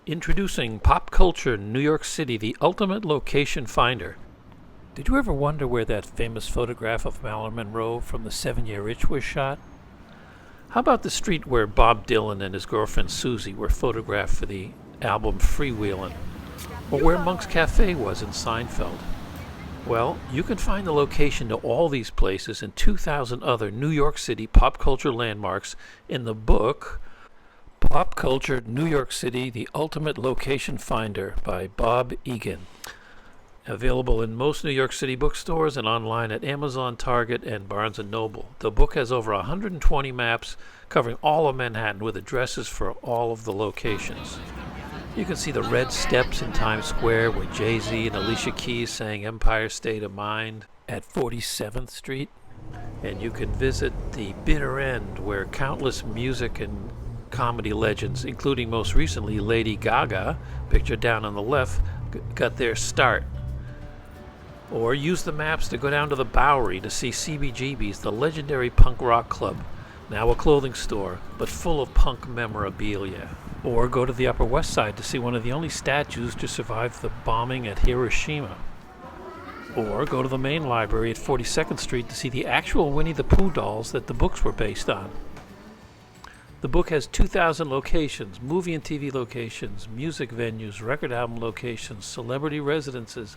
Introducing Pop Culture New York City, the ultimate location finder. Did you ever wonder where that famous photograph of Marilyn Monroe from the 7-Year Itch was shot? How about the street where Bob Dylan and his girlfriend Susie were photographed for the album Freewheelin'? Or where Monk's Cafe was in Seinfeld? Well, you can find the location to all these places and 2,000 other New York City pop culture landmarks in the book Pop Culture New York City, the Ultimate Location Finder by Bob Egan. Available in most New York City bookstores and online at Amazon, Target, and Barnes & Noble. The book has over 120 maps covering all of Manhattan with addresses for all of the locations. You can see the red steps in Times Square where Jay-Z and Alicia Keys sang Empire State of Mind at 47th Street. And you can visit the bitter end where countless music and comedy legends, including most recently Lady Gaga, pictured down on the left, got their start. Or use the maps to go down to the Bowery to see CBGB's, the legendary punk rock club, now a clothing store, but full of punk memorabilia. Or go to the Upper West Side to see one of the only statues to survive the bombing at Hiroshima. Or go to the main library at 42nd Street to see the actual Winnie the Pooh dolls that the books were based on. The book has 2,000 locations, movie and TV locations, music venues, record album locations, celebrity residences,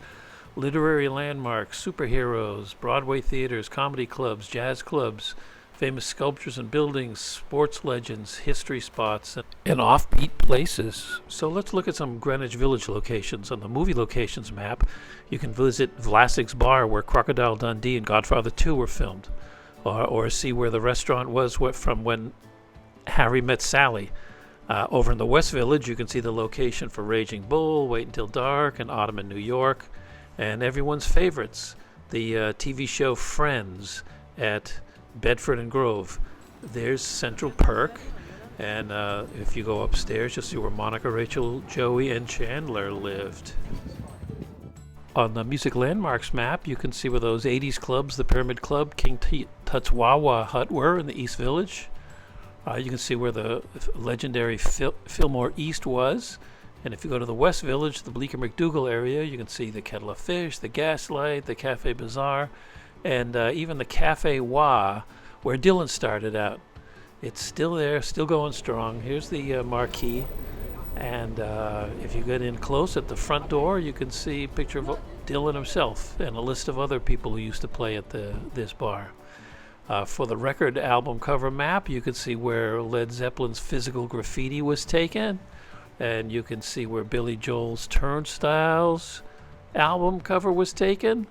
literary landmarks, superheroes, Broadway theaters, comedy clubs, jazz clubs, famous sculptures and buildings, sports legends, history spots, and offbeat places. So let's look at some Greenwich Village locations. On the movie locations map, you can visit Vlasic's Bar where Crocodile Dundee and Godfather 2 were filmed, or see where the restaurant was from when Harry Met Sally. Over in the West Village, you can see the location for Raging Bull, Wait Until Dark, and Autumn in New York, and everyone's favorites, the TV show Friends at Bedford and Grove. There's Central Perk, and if you go upstairs, you'll see where Monica, Rachel, Joey, and Chandler lived. On the music landmarks map, you can see where those 80s clubs, the Pyramid Club, King Tut's Wawa Hut were in the East Village. You can see where the legendary Fillmore East was. And if you go to the West Village, the Bleecker McDougal area, you can see the Kettle of Fish, the Gaslight, the Cafe Bazaar, and even the Cafe Wah, where Dylan started out. It's still there, still going strong. Here's the marquee. And if you get in close at the front door, you can see a picture of Dylan himself and a list of other people who used to play at this bar. For the record album cover map, you can see where Led Zeppelin's Physical Graffiti was taken, and you can see where Billy Joel's Turnstiles album cover was taken.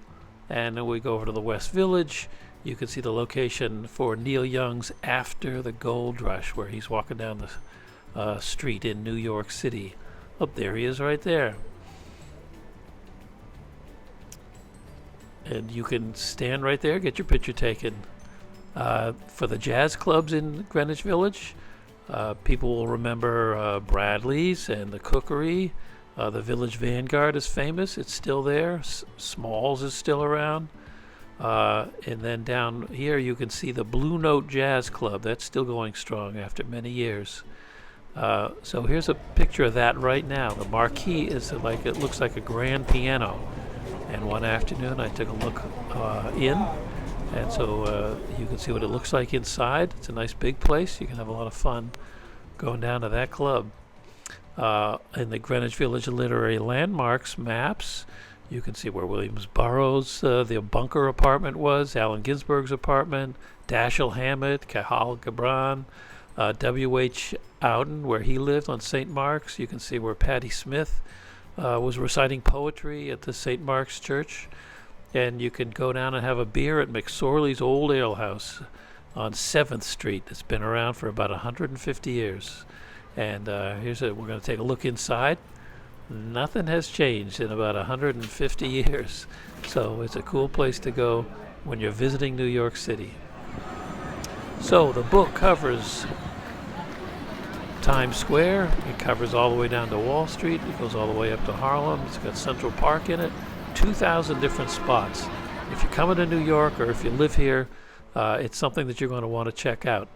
And then we go over to the West Village. You can see the location for Neil Young's After the Gold Rush, where he's walking down the street in New York City. Oh, there he is right there. And you can stand right there, get your picture taken. For the jazz clubs in Greenwich Village, people will remember Bradley's and the Cookery. The Village Vanguard is famous. It's still there. Smalls is still around. And then down here you can see the Blue Note Jazz Club. That's still going strong after many years. So here's a picture of that right now. The marquee is it looks like a grand piano. And one afternoon I took a look in. And so you can see what it looks like inside. It's a nice big place. You can have a lot of fun going down to that club. In the Greenwich Village Literary Landmarks maps, you can see where Williams Burroughs, the Bunker apartment was, Allen Ginsberg's apartment, Dashiell Hammett, Cathal Gibran, W.H. Auden, where he lived on St. Mark's. You can see where Patti Smith was reciting poetry at the St. Mark's Church. And you can go down and have a beer at McSorley's Old Ale House on 7th Street. It's been around for about 150 years. And we're going to take a look inside. Nothing has changed in about 150 years. So it's a cool place to go when you're visiting New York City. So the book covers Times Square. It covers all the way down to Wall Street. It goes all the way up to Harlem. It's got Central Park in it. 2,000 different spots. If you're coming to New York or if you live here, it's something that you're going to want to check out.